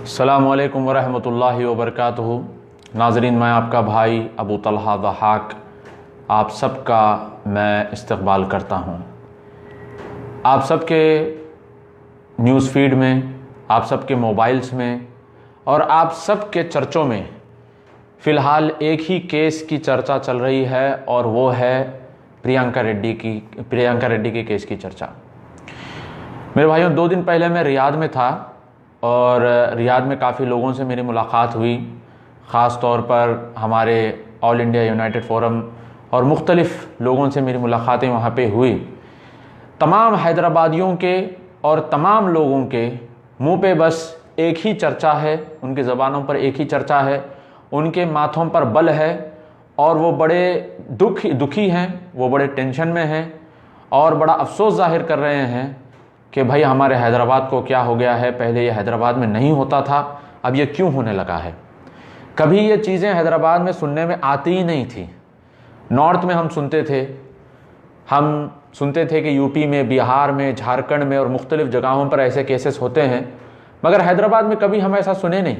अस्सलामुअलैकुम वरहमतुल्लाहि वबरकातुहू। नाज़रीन, मैं आपका भाई अबू तलहा दहाक आप सबका मैं इस्तक़बाल करता हूँ। आप सबके न्यूज़ फीड में, आप सबके मोबाइल्स में और आप सबके चर्चों में फ़िलहाल एक ही केस की चर्चा चल रही है और वो है प्रियंका रेड्डी की केस की चर्चा। मेरे भाइयों, 2 दिन पहले मैं रियाद में था और रियाद में काफ़ी लोगों से मेरी मुलाकात हुई। ख़ास तौर पर हमारे ऑल इंडिया यूनाइटेड फोरम और मुख्तलिफ़ लोगों से मेरी मुलाकातें वहाँ पे हुई। तमाम हैदराबादियों के और तमाम लोगों के मुंह पे बस एक ही चर्चा है, उनकी ज़बानों पर एक ही चर्चा है, उनके माथों पर बल है और वो बड़े दुखी हैं, वो बड़े टेंशन में हैं और बड़ा अफसोस ज़ाहिर कर रहे हैं कि भाई हमारे हैदराबाद को क्या हो गया है। पहले ये हैदराबाद में नहीं होता था, अब ये क्यों होने लगा है। कभी ये चीज़ें हैदराबाद में सुनने में आती ही नहीं थी। नॉर्थ में हम सुनते थे कि यूपी में, बिहार में, झारखंड में और मुख्तलिफ़ जगहों पर ऐसे केसेस होते हैं, मगर हैदराबाद में कभी हम ऐसा सुने नहीं।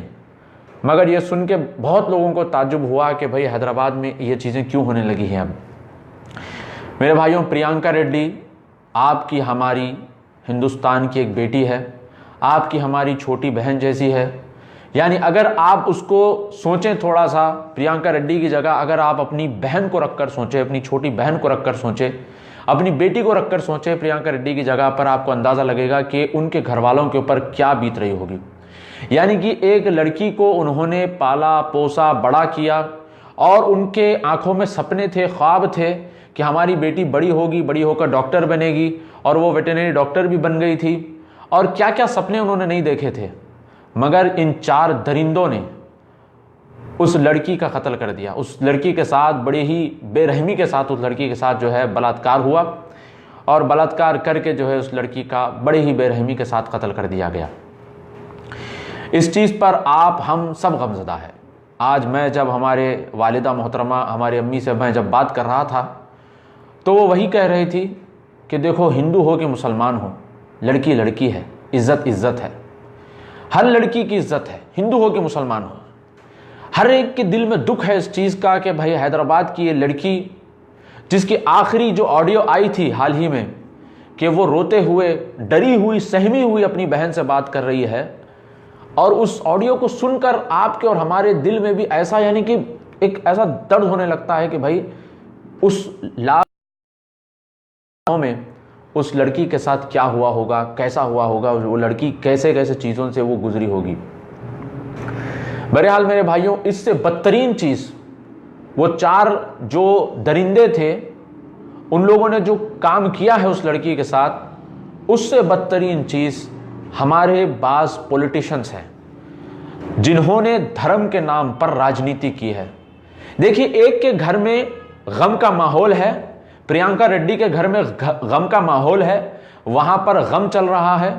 मगर ये सुन के बहुत लोगों को ताज्जुब हुआ कि भाई हैदराबाद में ये चीज़ें क्यों होने लगी हैं अब। मेरे भाइयों, प्रियंका रेड्डी आपकी हमारी हिंदुस्तान की एक बेटी है, आपकी हमारी छोटी बहन जैसी है। यानी अगर आप उसको सोचें थोड़ा सा, प्रियंका रेड्डी की जगह अगर आप अपनी बहन को रखकर सोचें, अपनी छोटी बहन को रखकर सोचें, अपनी बेटी को रखकर सोचें प्रियंका रेड्डी की जगह पर, आपको अंदाज़ा लगेगा कि उनके घर वालों के ऊपर क्या बीत रही होगी। यानी कि एक लड़की को उन्होंने पाला पोसा बड़ा किया और उनके आंखों में सपने थे, ख्वाब थे कि हमारी बेटी बड़ी होगी, बड़ी होकर डॉक्टर बनेगी, और वो वेटरनरी डॉक्टर भी बन गई थी और क्या क्या सपने उन्होंने नहीं देखे थे। मगर इन 4 दरिंदों ने उस लड़की का कत्ल कर दिया। उस लड़की के साथ बड़ी ही बेरहमी के साथ उस लड़की के साथ जो है बलात्कार हुआ और बलात्कार करके जो है उस लड़की का बड़ी ही बेरहमी के साथ कत्ल कर दिया गया। इस चीज़ पर हम सब गमज़दा है। आज मैं जब हमारे वालिदा मोहतरमा, हमारी अम्मी से मैं जब बात कर रहा था तो वो वही कह रही थी कि देखो, हिंदू हो कि मुसलमान हो, लड़की लड़की है, इज़्ज़त इज़्ज़त है, हर लड़की की इज़्ज़त है, हिंदू हो कि मुसलमान हो। हर एक के दिल में दुख है इस चीज़ का कि भाई हैदराबाद की ये लड़की, जिसकी आखिरी जो ऑडियो आई थी हाल ही में कि वो रोते हुए, डरी हुई, सहमी हुई अपनी बहन से बात कर रही है, और उस ऑडियो को सुनकर आपके और हमारे दिल में भी ऐसा, यानी कि एक ऐसा दर्द होने लगता है कि भाई उस में उस लड़की के साथ क्या हुआ होगा, कैसा हुआ होगा, वो लड़की कैसे कैसे चीज़ों से वो गुजरी होगी। बहरहाल मेरे भाइयों, इससे बदतरीन चीज़ वो 4 जो दरिंदे थे, उन लोगों ने जो काम किया है उस लड़की के साथ, उससे बदतरीन चीज़ हमारे बाज़ पॉलिटिशियंस हैं जिन्होंने धर्म के नाम पर राजनीति की है। देखिए, एक के घर में गम का माहौल है, प्रियंका रेड्डी के घर में गम का माहौल है, वहां पर गम चल रहा है,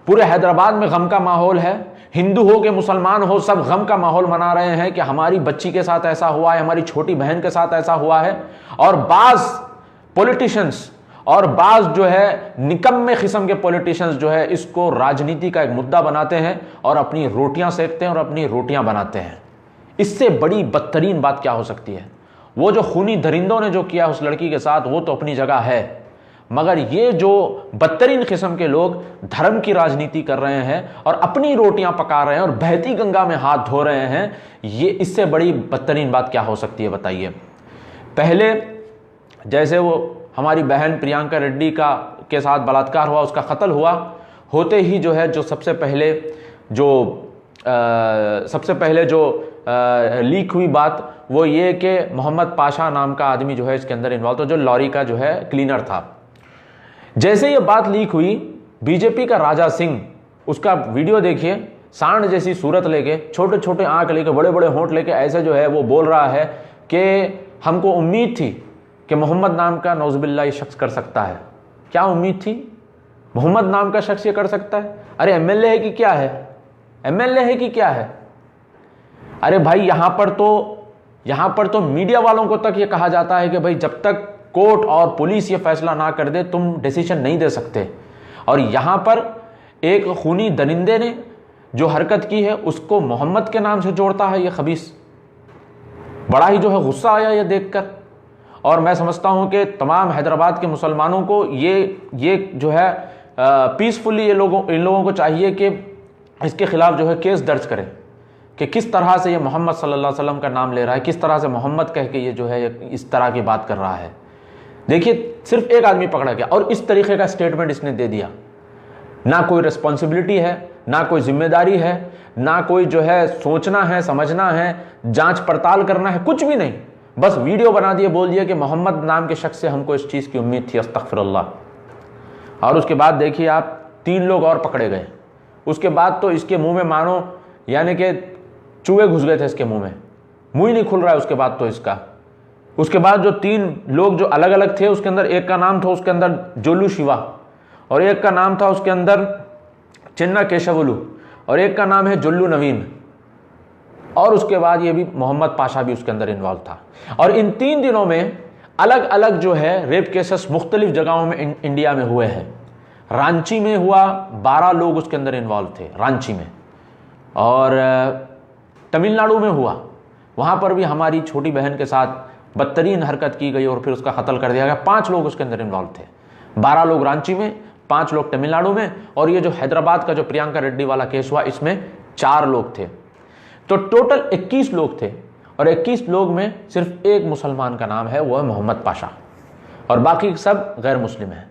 पूरे हैदराबाद में गम का माहौल है। हिंदू हो के मुसलमान हो, सब गम का माहौल मना रहे हैं कि हमारी बच्ची के साथ ऐसा हुआ है, हमारी छोटी बहन के साथ ऐसा हुआ है। और बाज पॉलिटिशियंस और बाज जो है निकम्मे किस्म के पॉलिटिशियंस जो है इसको राजनीति का एक मुद्दा बनाते हैं और अपनी रोटियां सेकते हैं और अपनी रोटियां बनाते हैं। इससे बड़ी बदतरीन बात क्या हो सकती है। वो जो खूनी दरिंदों ने जो किया उस लड़की के साथ, वो तो अपनी जगह है, मगर ये जो बदतरीन किस्म के लोग धर्म की राजनीति कर रहे हैं और अपनी रोटियां पका रहे हैं और बहती गंगा में हाथ धो रहे हैं, ये इससे बड़ी बदतरीन बात क्या हो सकती है, बताइए। पहले जैसे वो हमारी बहन प्रियंका रेड्डी के साथ बलात्कार हुआ, उसका कत्ल हुआ, होते ही जो है जो सबसे पहले जो लीक हुई बात वो ये कि मोहम्मद पाशा नाम का आदमी जो है इसके अंदर इन्वॉल्व था, जो लॉरी का जो है क्लीनर था। जैसे ये बात लीक हुई, बीजेपी का राजा सिंह, उसका वीडियो देखिए, सांड जैसी सूरत लेके, छोटे छोटे आंख लेके, बड़े बड़े होंठ लेके ऐसे जो है वो बोल रहा है कि हमको उम्मीद थी कि मोहम्मद नाम का नौजुबिल्लाह ये शख्स कर सकता है। क्या उम्मीद थी? मोहम्मद नाम का शख्स ये कर सकता है? अरे एमएलए है कि क्या है? एमएलए है कि क्या है? अरे भाई, यहां पर तो मीडिया वालों को तक ये कहा जाता है कि भाई जब तक कोर्ट और पुलिस ये फैसला ना कर दे तुम डिसीजन नहीं दे सकते। और यहां पर एक खूनी दरिंदे ने जो हरकत की है उसको मोहम्मद के नाम से जोड़ता है ये खबीस। बड़ा ही जो है गुस्सा आया ये देखकर। और मैं समझता हूं कि तमाम हैदराबाद के मुसलमानों को ये जो है पीसफुली इन लोगों को चाहिए कि इसके खिलाफ जो है केस दर्ज करें कि किस तरह से ये मोहम्मद सल्लल्लाहु अलैहि वसल्लम का नाम ले रहा है, किस तरह से मोहम्मद कह के ये जो है इस तरह की बात कर रहा है। देखिए, सिर्फ एक आदमी पकड़ा गया और इस तरीके का स्टेटमेंट इसने दे दिया। ना कोई रिस्पॉन्सिबिलिटी है, ना कोई जिम्मेदारी है, ना कोई जो है सोचना है, समझना है, जांच पड़ताल करना है, कुछ भी नहीं। बस वीडियो बना दिए, बोल दिया कि मोहम्मद नाम के शख्स से हमको इस चीज़ की उम्मीद थी, अस्तगफिरुल्लाह। और उसके बाद देखिए आप, 3 लोग और पकड़े गए। उसके बाद तो इसके मुंह में मानो यानी कि चूहे घुस गए थे इसके मुंह में, मुंह ही नहीं खुल रहा है उसके बाद तो इसका। उसके बाद जो 3 लोग जो अलग अलग थे, उसके अंदर एक का नाम था उसके अंदर जोलू शिवा, और एक का नाम था उसके अंदर चिन्ना केशवलू, और एक का नाम है जुल्लू नवीन, और उसके बाद ये भी मोहम्मद पाशा भी उसके अंदर इन्वॉल्व था। और इन 3 दिनों में अलग अलग जो है रेप केसेस मुख्तलिफ जगहों में इंडिया में हुए हैं। रांची में हुआ, 12 लोग उसके अंदर इन्वॉल्व थे रांची में। और तमिलनाडु में हुआ, वहाँ पर भी हमारी छोटी बहन के साथ बदतरीन हरकत की गई और फिर उसका कत्ल कर दिया गया। 5 लोग उसके अंदर इन्वॉल्व थे, 12 लोग रांची में, 5 लोग तमिलनाडु में, और ये जो हैदराबाद का जो प्रियंका रेड्डी वाला केस हुआ इसमें 4 लोग थे। तो टोटल 21 लोग थे, और 21 लोग में सिर्फ एक मुसलमान का नाम है, वो है मोहम्मद पाशा, और बाकी सब गैर मुस्लिम हैं।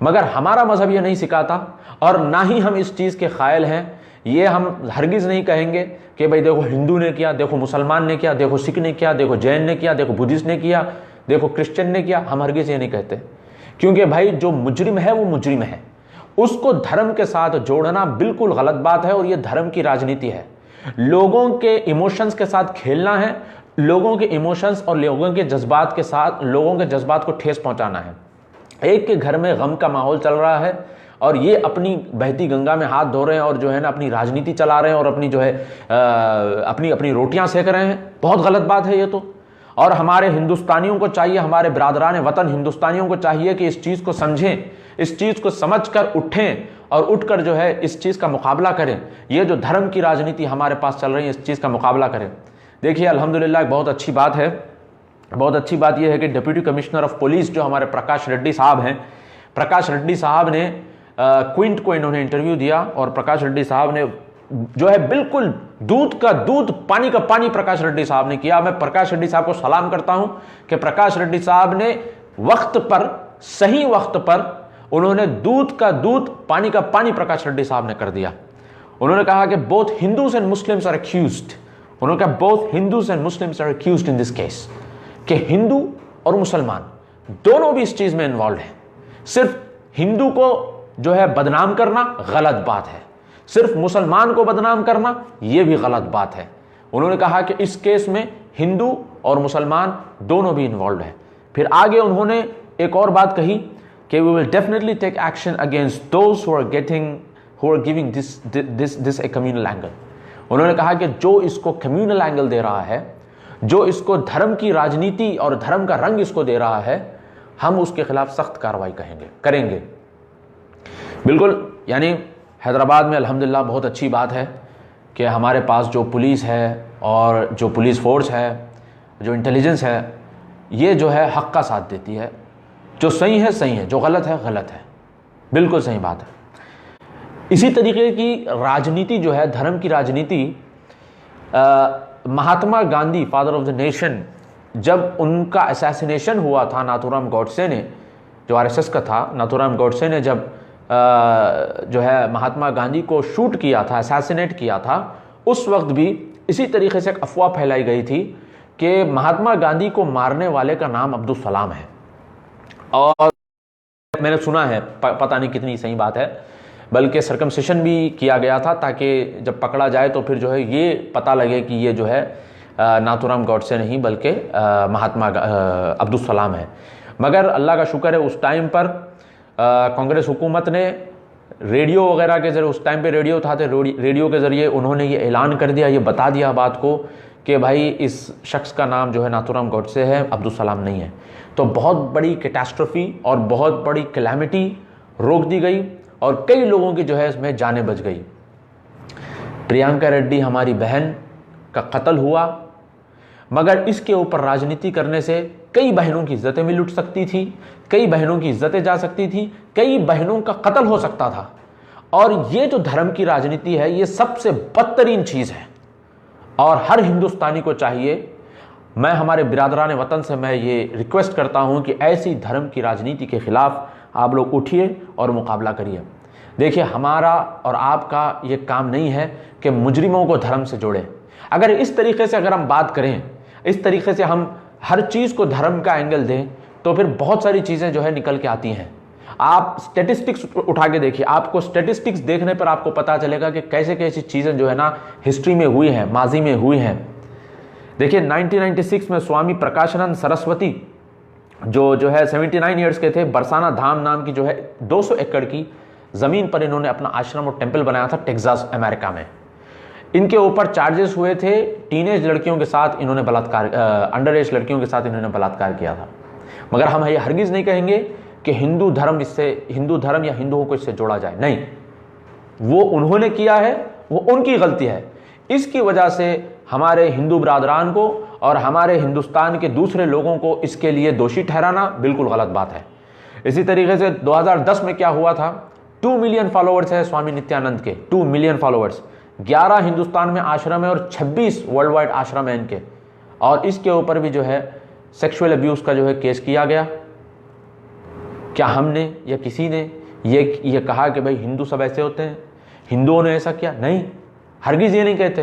मगर हमारा मजहब ये नहीं सिखाता, और ना ही हम इस चीज़ के कायल हैं। ये हम हरगिज़ नहीं कहेंगे कि भाई देखो हिंदू ने किया, देखो मुसलमान ने किया, देखो सिख ने किया, देखो जैन ने किया, देखो बुद्धिस्ट ने किया, देखो क्रिश्चियन ने किया। हम हरगिज़ ये नहीं कहते, क्योंकि भाई जो मुजरिम है वो मुजरिम है, उसको धर्म के साथ जोड़ना बिल्कुल गलत बात है, और ये धर्म की राजनीति है। लोगों के इमोशंस के साथ खेलना है, लोगों के इमोशंस और लोगों के जज्बात के साथ, लोगों के जज्बात को ठेस पहुंचाना है। एक के घर में गम का माहौल चल रहा है और ये अपनी बहती गंगा में हाथ धो रहे हैं और जो है ना अपनी राजनीति चला रहे हैं और अपनी जो है अपनी अपनी रोटियां सेक रहे हैं। बहुत गलत बात है ये तो। और हमारे हिंदुस्तानियों को चाहिए, हमारे बिरादरान वतन हिंदुस्तानियों को चाहिए कि इस चीज़ को समझें, इस चीज़ को समझकर उठें और उठकर जो है इस चीज़ का मुकाबला करें। ये जो धर्म की राजनीति हमारे पास चल रही है, इस चीज़ का मुकाबला करें। देखिए अल्हम्दुलिल्लाह बहुत अच्छी बात है, बहुत अच्छी बात यह है कि डिप्टी कमिश्नर ऑफ पुलिस जो हमारे प्रकाश रेड्डी साहब हैं, प्रकाश रेड्डी साहब ने क्विंट को इन्होंने इंटरव्यू दिया और प्रकाश रेड्डी साहब ने जो है बिल्कुल दूध का दूध पानी का पानी प्रकाश रेड्डी साहब ने किया। मैं प्रकाश रेड्डी साहब को सलाम करता हूं कि प्रकाश रेड्डी साहब ने वक्त पर, सही वक्त पर उन्होंने दूध का दूध पानी का पानी प्रकाश रेड्डी साहब ने कर दिया। उन्होंने कहा कि both Hindus and Muslims are accused, उन्होंने कहा both Hindus and Muslims are accused in this case, कि हिंदू और मुसलमान दोनों भी इस चीज में इन्वॉल्व हैं। सिर्फ हिंदू को जो है बदनाम करना गलत बात है, सिर्फ मुसलमान को बदनाम करना यह भी गलत बात है। उन्होंने कहा कि इस केस में हिंदू और मुसलमान दोनों भी इन्वॉल्व हैं। फिर आगे उन्होंने एक और बात कही कि we will definitely take action against those who are giving this a communal angle. उन्होंने कहा कि जो इसको कम्युनल एंगल दे रहा है, जो इसको धर्म की राजनीति और धर्म का रंग इसको दे रहा है, हम उसके खिलाफ सख्त कार्रवाई करेंगे। बिल्कुल, यानी हैदराबाद में अल्हम्दुलिल्लाह बहुत अच्छी बात है कि हमारे पास जो पुलिस है और जो पुलिस फोर्स है, जो इंटेलिजेंस है, ये जो है हक़ का साथ देती है। जो सही है सही है, जो गलत है गलत है, बिल्कुल सही बात है। इसी तरीके की राजनीति जो है, धर्म की राजनीति, Mahatma Gandhi father of the nation, जब उनका असैसिनेशन हुआ था नाथूराम गॉडसे ने, जो आरएसएस का था, नाथूराम गॉडसे ने जब जो है महात्मा गांधी को शूट किया था, असैसिनेट किया था, उस वक्त भी इसी तरीके से एक अफवाह फैलाई गई थी कि महात्मा गांधी को मारने वाले का नाम अब्दुल सलाम है। और मैंने सुना है, पता नहीं कितनी सही बात है, बल्कि सर्कमसिशन भी किया गया था ताकि जब पकड़ा जाए तो फिर जो है ये पता लगे कि ये जो है नाथूराम गॉडसे नहीं बल्कि महात्मा अब्दुल सलाम है। मगर अल्लाह का शुक्र है उस टाइम पर कांग्रेस हुकूमत ने रेडियो वगैरह के ज़रिए, उस टाइम पे रेडियो था, तो रेडियो के ज़रिए उन्होंने ये ऐलान कर दिया, ये बता दिया बात को कि भाई इस शख्स का नाम जो है नाथूराम गॉडसे है, अब्दुल सलाम नहीं है। तो बहुत बड़ी कैटास्ट्रोफी और बहुत बड़ी कैलामिटी रोक दी गई और कई लोगों की जो है इसमें जानें बच गई। प्रियंका रेड्डी हमारी बहन का कत्ल हुआ, मगर इसके ऊपर राजनीति करने से कई बहनों की इज्जतें भी लुट सकती थी, कई बहनों की इज्जतें जा सकती थी, कई बहनों का कत्ल हो सकता था। और ये जो धर्म की राजनीति है ये सबसे बदतरीन चीज़ है। और हर हिंदुस्तानी को चाहिए, मैं हमारे बिरादरान वतन से मैं ये रिक्वेस्ट करता हूँ कि ऐसी धर्म की राजनीति के खिलाफ आप लोग उठिए और मुकाबला करिए। देखिए, हमारा और आपका ये काम नहीं है कि मुजरिमों को धर्म से जोड़ें। अगर इस तरीके से अगर हम बात करें, इस तरीके से हम हर चीज़ को धर्म का एंगल दें, तो फिर बहुत सारी चीज़ें जो है निकल के आती हैं। आप स्टैटिस्टिक्स उठा के देखिए, आपको स्टैटिस्टिक्स देखने पर आपको पता चलेगा कि कैसे कैसी चीज़ें जो है ना हिस्ट्री में हुई हैं, माजी में हुई हैं। देखिए 1996 में स्वामी प्रकाशानंद सरस्वती जो है 79 ईयर्स के थे, बरसाना धाम नाम की जो है 200 एकड़ की ज़मीन पर इन्होंने अपना आश्रम और टेम्पल बनाया था टेक्सास अमेरिका में। इनके ऊपर चार्जेस हुए थे, टीनेज लड़कियों के साथ इन्होंने बलात्कार, अंडर एज लड़कियों के साथ इन्होंने बलात्कार किया था। मगर हम ये हरगिज़ नहीं कहेंगे कि हिंदू धर्म या हिंदुओं को इससे जोड़ा जाए, नहीं। वो उन्होंने किया है, वो उनकी गलती है। इसकी वजह से हमारे हिंदू बिरादरान को और हमारे हिंदुस्तान के दूसरे लोगों को इसके लिए दोषी ठहराना बिल्कुल गलत बात है। इसी तरीके से 2010 में क्या हुआ था, 2 मिलियन फॉलोअर्स है स्वामी नित्यानंद के, 2 मिलियन फॉलोअर्स, 11 हिंदुस्तान में आश्रम है और 26 वर्ल्ड वाइड आश्रम है इनके। और इसके ऊपर भी जो है सेक्सुअल अब्यूज़ का जो है केस किया गया। क्या हमने या किसी ने ये कहा कि भाई हिंदू सब ऐसे होते हैं, हिंदुओं ने ऐसा किया? नहीं, हरगिज़ ये नहीं कहते,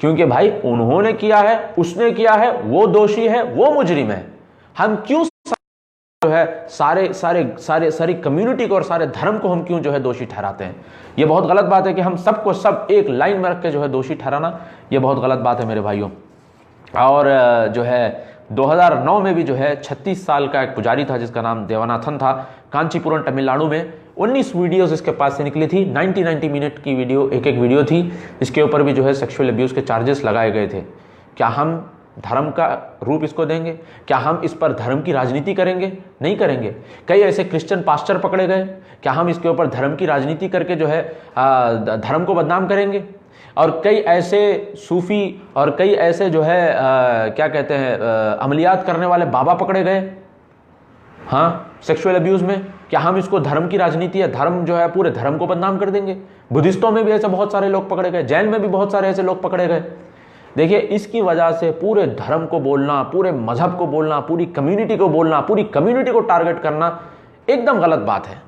क्योंकि भाई उन्होंने किया है, उसने किया है, वो दोषी है, वो मुजरिम है। हम क्यों जो है सारी कम्युनिटी को और सारे धर्म को हम क्यों जो है दोषी ठहराते हैं? ये बहुत गलत बात है कि हम सबको सब एक लाइन में रख के जो है दोषी ठहराना, ये बहुत गलत बात है मेरे भाइयों। और जो है 2009 में भी जो है 36 साल का एक पुजारी था जिसका नाम देवानाथन था, कांचीपुरम तमिलनाडु में 19 वीडियोस इसके पास से निकली थी, 90 मिनट की वीडियो, एक वीडियो थी। इसके ऊपर भी जो है सेक्सुअल अब्यूज़ के चार्जेस लगाए गए थे। क्या हम धर्म का रूप इसको देंगे? क्या हम इस पर धर्म की राजनीति करेंगे? नहीं करेंगे। कई ऐसे क्रिश्चियन पास्टर पकड़े गए, क्या हम इसके ऊपर धर्म की राजनीति करके जो है धर्म को बदनाम करेंगे? और कई ऐसे सूफी और कई ऐसे जो है क्या कहते हैं अमलियात करने वाले बाबा पकड़े गए, हाँ, सेक्सुअल अब्यूज़ में। क्या हम इसको धर्म की राजनीति या धर्म जो है पूरे धर्म को बदनाम कर देंगे? बुद्धिस्टों में भी ऐसे बहुत सारे लोग पकड़े गए, जैन में भी बहुत सारे ऐसे लोग पकड़े गए। देखिए, इसकी वजह से पूरे धर्म को बोलना, पूरे मजहब को बोलना, पूरी कम्युनिटी को बोलना, पूरी कम्युनिटी को टारगेट करना एकदम गलत बात है।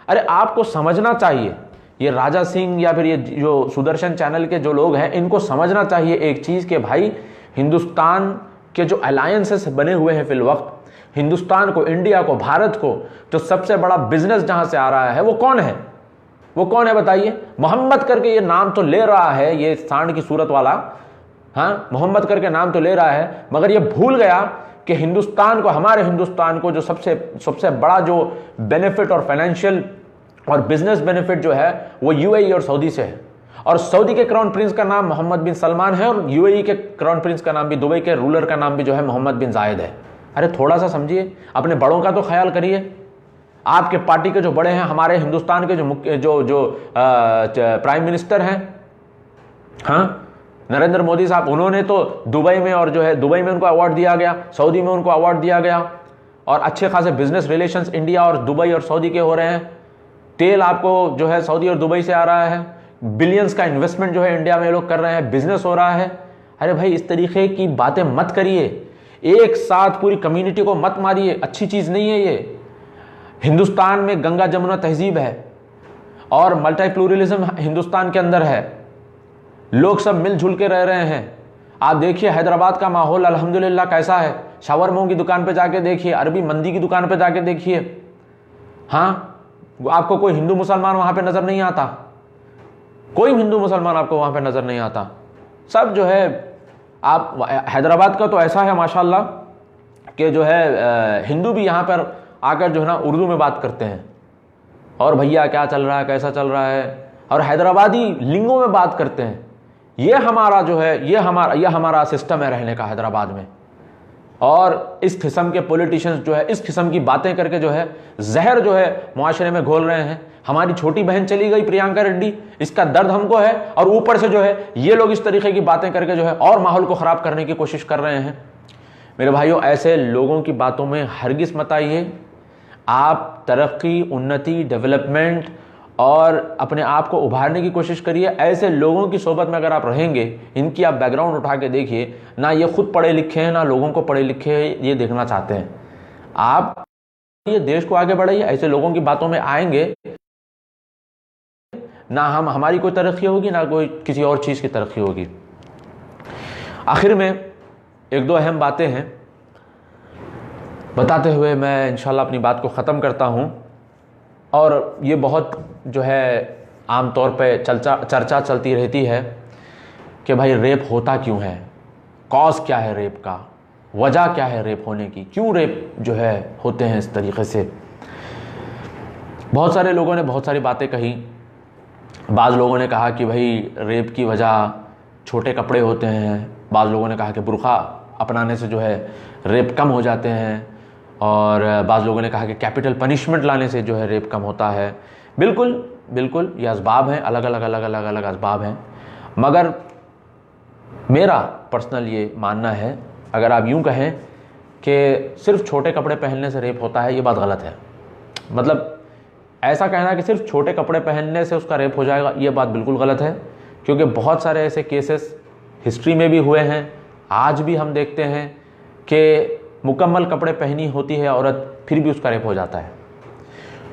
अरे आपको समझना चाहिए, ये राजा सिंह या फिर ये जो सुदर्शन चैनल के जो लोग हैं, इनको समझना चाहिए एक चीज़ कि भाई हिंदुस्तान के जो अलायंसेस बने हुए हैं फिल वक्त, हिंदुस्तान को, इंडिया को, भारत को जो सबसे बड़ा बिजनेस जहाँ से आ रहा है वो कौन है? वो कौन है बताइए? मोहम्मद करके ये नाम तो ले रहा है, ये सांड की सूरत वाला, हाँ, मोहम्मद करके नाम तो ले रहा है, मगर ये भूल गया कि हिंदुस्तान को, हमारे हिंदुस्तान को जो सबसे बड़ा जो बेनिफिट और फाइनेंशियल और बिजनेस बेनिफिट जो है वो यूएई और सऊदी से है। और सऊदी के क्राउन प्रिंस का नाम मोहम्मद बिन सलमान है और यूएई के क्राउन प्रिंस का नाम भी, दुबई के रूलर का नाम भी जो है मोहम्मद बिन जायद है। अरे थोड़ा सा समझिए, अपने बड़ों का तो ख्याल करिए। आपके पार्टी के जो बड़े हैं, हमारे हिंदुस्तान के जो प्राइम मिनिस्टर हैं, हाँ, नरेंद्र मोदी साहब, उन्होंने तो दुबई में, और जो है दुबई में उनको अवार्ड दिया गया, सऊदी में उनको अवार्ड दिया गया, और अच्छे खासे बिजनेस रिलेशंस इंडिया और दुबई और सऊदी के हो रहे हैं। तेल आपको जो है सऊदी और दुबई से आ रहा है, बिलियंस का इन्वेस्टमेंट जो है इंडिया में लोग कर रहे हैं, बिजनेस हो रहा है। अरे भाई, इस तरीके की बातें मत करिए, एक साथ पूरी कम्युनिटी को मत मारिए, अच्छी चीज़ नहीं है ये। हिंदुस्तान में गंगा जमुना तहजीब है और मल्टीप्लूरलिज्म हिंदुस्तान के अंदर है, लोग सब मिलजुल के रह रहे हैं। आप देखिए हैदराबाद का माहौल अल्हम्दुलिल्लाह कैसा है, शावरमों की दुकान पे जाके देखिए, अरबी मंदी की दुकान पे जाके देखिए, हाँ, आपको कोई हिंदू मुसलमान वहाँ पे नज़र नहीं आता, कोई हिंदू मुसलमान आपको वहाँ पे नज़र नहीं आता। सब जो है, आप हैदराबाद का तो ऐसा है माशाल्लाह कि जो है हिंदू भी यहाँ पर आकर जो है ना उर्दू में बात करते हैं, और भैया क्या चल रहा है, कैसा चल रहा है, और हैदराबादी लिंगों में बात करते हैं। ये हमारा जो है, ये हमारा सिस्टम है रहने का हैदराबाद में। और इस किस्म के पॉलिटिशियंस जो है इस किस्म की बातें करके जो है जहर जो है मुआशरे में घोल रहे हैं। हमारी छोटी बहन चली गई प्रियंका रेड्डी, इसका दर्द हमको है, और ऊपर से जो है ये लोग इस तरीके की बातें करके जो है और माहौल को खराब करने की कोशिश कर रहे हैं। मेरे भाइयों, ऐसे लोगों की बातों में हरगिज मत आइए। आप तरक्की, उन्नति, डेवलपमेंट और अपने आप को उभारने की कोशिश करिए। ऐसे लोगों की सोबत में अगर आप रहेंगे, इनकी आप बैकग्राउंड उठा के देखिए, ना ये खुद पढ़े लिखे हैं ना लोगों को पढ़े लिखे ये देखना चाहते हैं। आप ये देश को आगे बढ़ाइए। ऐसे लोगों की बातों में आएंगे ना हमारी कोई तरक्की होगी ना कोई किसी और चीज़ की तरक्की होगी। आखिर में एक दो अहम बातें हैं बताते हुए मैं इंशाल्लाह अपनी बात को ख़त्म करता हूँ। और ये बहुत जो है आम तौर पे चर्चा चलती रहती है कि भाई रेप होता क्यों है, कॉज क्या है रेप का, वजह क्या है रेप होने की, क्यों रेप जो है होते हैं इस तरीके से। बहुत सारे लोगों ने बहुत सारी बातें कही। बाज़ लोगों ने कहा कि भाई रेप की वजह छोटे कपड़े होते हैं, बाज़ लोगों ने कहा कि बुर्का अपनाने से जो है रेप कम हो जाते हैं, और बाज़ लोगों ने कहा कि कैपिटल पनिशमेंट लाने से जो है रेप कम होता है। बिल्कुल बिल्कुल ये असबाब हैं, अलग अलग असबाब हैं, मगर मेरा पर्सनल ये मानना है, अगर आप यूँ कहें कि सिर्फ छोटे कपड़े पहनने से रेप होता है, ये बात गलत है। मतलब ऐसा कहना कि सिर्फ छोटे कपड़े पहनने से उसका रेप हो जाएगा, ये बात बिल्कुल गलत है, क्योंकि बहुत सारे ऐसे केसेस हिस्ट्री में भी हुए हैं, आज भी हम देखते हैं कि मुकम्मल कपड़े पहनी होती है औरत, फिर भी उसका रेप हो जाता है।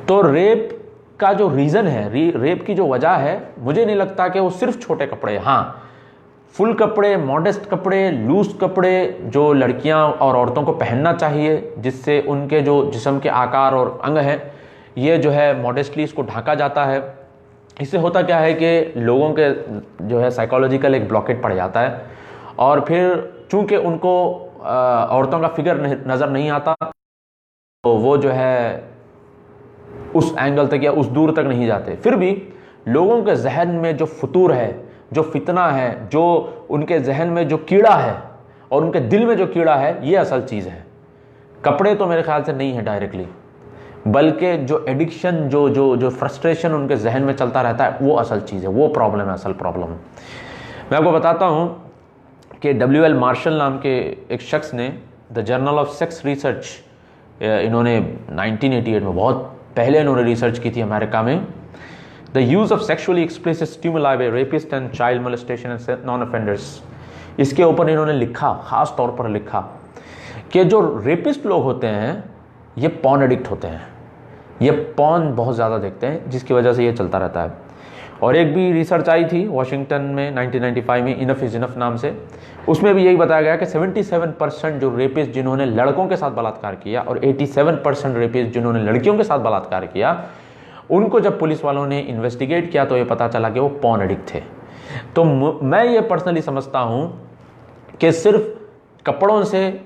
तो रेप का जो रीज़न है, रेप की जो वजह है, मुझे नहीं लगता कि वो सिर्फ छोटे कपड़े। हाँ, फुल कपड़े, मॉडेस्ट कपड़े, लूज कपड़े जो लड़कियां और औरतों को पहनना चाहिए, जिससे उनके जो जिस्म के आकार और अंग हैं ये जो है मॉडेस्टली इसको ढांका जाता है। इससे होता क्या है कि लोगों के जो है साइकोलॉजिकल एक ब्लॉकेट पड़ जाता है, और फिर चूंकि उनको औरतों का फिगर नज़र नहीं आता, तो वो जो है उस एंगल तक या उस दूर तक नहीं जाते। फिर भी लोगों के जहन में जो फतूर है, जो फितना है, जो उनके जहन में जो कीड़ा है और उनके दिल में जो कीड़ा है, ये असल चीज़ है। कपड़े तो मेरे ख्याल से नहीं है डायरेक्टली, बल्कि जो एडिक्शन, जो जो जो फ्रस्ट्रेशन उनके जहन में चलता रहता है, वो असल चीज़ है, वो प्रॉब्लम है, असल प्रॉब्लम। मैं आपको बताता हूँ कि W.L. मार्शल नाम के एक शख्स ने the journal of sex research, इन्होंने 1988 में, बहुत पहले इन्होंने रिसर्च की थी अमेरिका में, the use of sexually explicit stimuli by rapist and child molestation and non offenders, इसके ऊपर इन्होंने लिखा, ख़ास तौर पर लिखा कि जो रेपिस्ट लोग होते हैं ये पॉर्न एडिक्ट होते हैं, ये पॉर्न बहुत ज़्यादा देखते हैं, जिसकी वजह से ये चलता रहता है। और एक भी रिसर्च आई थी वाशिंगटन में 1995 में, इनफ इज़ इनफ नाम से, उसमें भी यही बताया गया कि 77% जो रेपिस्ट जिन्होंने लड़कों के साथ बलात्कार किया और 87% रेपिस्ट जिन्होंने लड़कियों के साथ बलात्कार किया, उनको जब पुलिस वालों ने इन्वेस्टिगेट किया तो ये पता चला कि वो पॉर्न एडिक्ट थे। तो मैं ये पर्सनली समझता हूँ कि सिर्फ कपड़ों से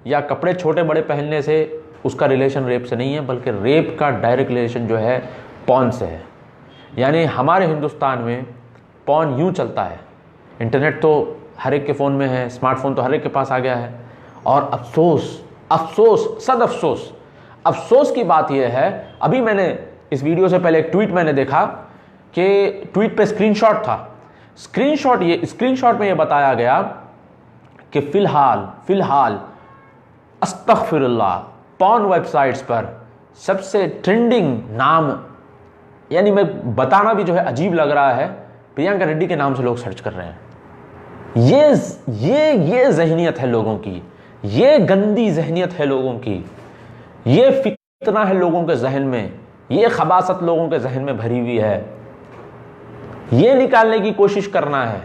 या कपड़े छोटे बड़े पहनने से उसका रिलेशन रेप से नहीं है, बल्कि रेप का डायरेक्ट रिलेशन जो है पॉर्न से है। यानी हमारे हिंदुस्तान में पॉर्न यूँ चलता है, इंटरनेट तो हर एक के फ़ोन में है, स्मार्टफोन तो हर एक के पास आ गया है, और अफसोस की बात यह है, अभी मैंने इस वीडियो से पहले एक ट्वीट मैंने देखा कि ट्वीट पे स्क्रीनशॉट था, स्क्रीनशॉट में ये बताया गया कि फिलहाल अस्तगफिरुल्लाह पॉर्न वेबसाइट्स पर सबसे ट्रेंडिंग नाम, यानी मैं बताना भी जो है अजीब लग रहा है, प्रियंका रेड्डी के नाम से लोग सर्च कर रहे हैं। ये ज़हनियत है लोगों की, ये गंदी ज़हनियत है लोगों की, ये फितना है लोगों के जहन में, ये खबासत लोगों के जहन में भरी हुई है। ये निकालने की कोशिश करना है,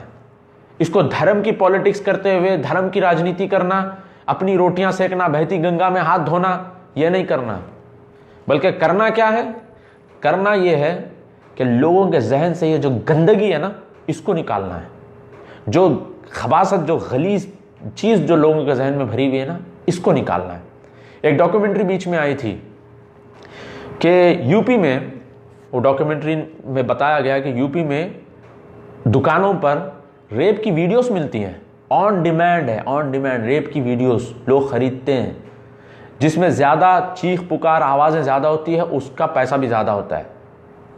इसको धर्म की पॉलिटिक्स करते हुए धर्म की राजनीति करना, अपनी रोटियां सेकना, बहती गंगा में हाथ धोना, ये नहीं करना, बल्कि करना क्या है, करना ये है कि लोगों के जहन से ये जो गंदगी है ना, इसको निकालना है। जो खबासत, जो गलीज चीज़ जो लोगों के जहन में भरी हुई है ना, इसको निकालना है। एक डॉक्यूमेंट्री बीच में आई थी कि यूपी में, वो डॉक्यूमेंट्री में बताया गया कि यूपी में दुकानों पर रेप की वीडियोस मिलती हैं, ऑन डिमांड है, ऑन डिमांड रेप की वीडियोस लोग खरीदते हैं, जिसमें ज़्यादा चीख पुकार आवाज़ें ज़्यादा होती है, उसका पैसा भी ज़्यादा होता है।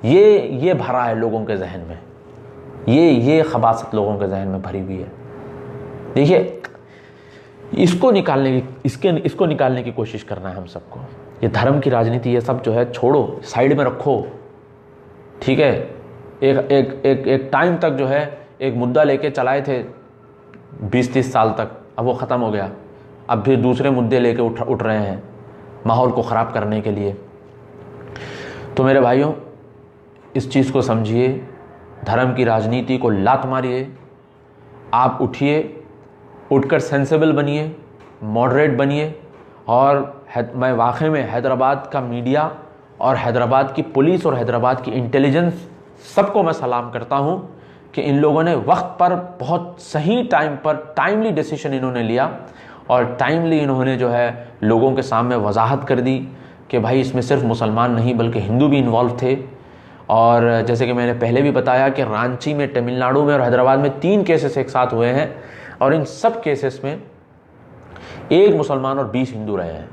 ये भरा है लोगों के जहन में, ये खबासत लोगों के जहन में भरी हुई है। देखिए, इसको निकालने की कोशिश करना है हम सबको। ये धर्म की राजनीति, ये सब जो है छोड़ो, साइड में रखो, ठीक है। एक टाइम तक जो है एक मुद्दा लेके चलाए थे 20-30 साल तक, अब वो ख़त्म हो गया। अब फिर दूसरे मुद्दे लेके उठ रहे हैं माहौल को ख़राब करने के लिए। तो मेरे भाइयों, इस चीज़ को समझिए, धर्म की राजनीति को लात मारिए। आप उठिए, उठकर सेंसेबल बनिए, मॉडरेट बनिए। और मैं वाकई में हैदराबाद का मीडिया और हैदराबाद की पुलिस और हैदराबाद की इंटेलिजेंस सबको मैं सलाम करता हूं कि इन लोगों ने वक्त पर बहुत सही टाइम पर टाइमली डिसीजन इन्होंने लिया और टाइमली इन्होंने जो है लोगों के सामने वजाहत कर दी कि भाई इसमें सिर्फ मुसलमान नहीं बल्कि हिंदू भी इन्वॉल्व थे। और जैसे कि मैंने पहले भी बताया कि रांची में, तमिलनाडु में और हैदराबाद में 3 केसेस एक साथ हुए हैं और इन सब केसेस में 1 मुसलमान और 20 हिंदू रहे हैं।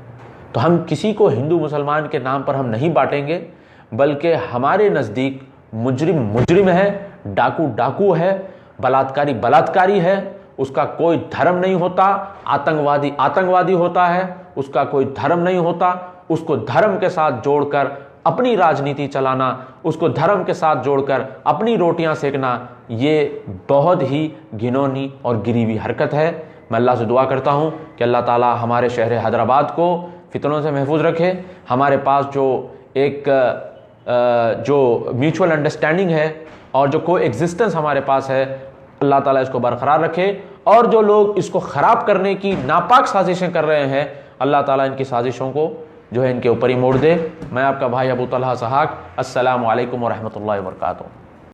तो हम किसी को हिंदू मुसलमान के नाम पर हम नहीं बांटेंगे, बल्कि हमारे नज़दीक मुजरिम मुजरिम है, डाकू डाकू है, बलात्कारी बलात्कारी है, उसका कोई धर्म नहीं होता। आतंकवादी आतंकवादी होता है, उसका कोई धर्म नहीं होता। उसको धर्म के साथ जोड़कर अपनी राजनीति चलाना, उसको धर्म के साथ जोड़कर अपनी रोटियां सेकना, ये बहुत ही घिनौनी और गिरी हुई हरकत है। मैं अल्लाह से दुआ करता हूँ कि अल्लाह ताला हमारे शहर हैदराबाद को फितनों से महफूज रखे। हमारे पास जो म्यूचुअल अंडरस्टैंडिंग है और जो को एग्जिस्टेंस हमारे पास है, अल्लाह ताला इसको बरकरार रखे। और जो लोग इसको ख़राब करने की नापाक साजिशें कर रहे हैं, अल्लाह ताला इनकी साजिशों को जो है इनके ऊपर ही मोड़ दे। मैं आपका भाई अबू तलहा सहाक, अस्सलामु अलैकुम व रहमतुल्लाहि व बरकातुहू।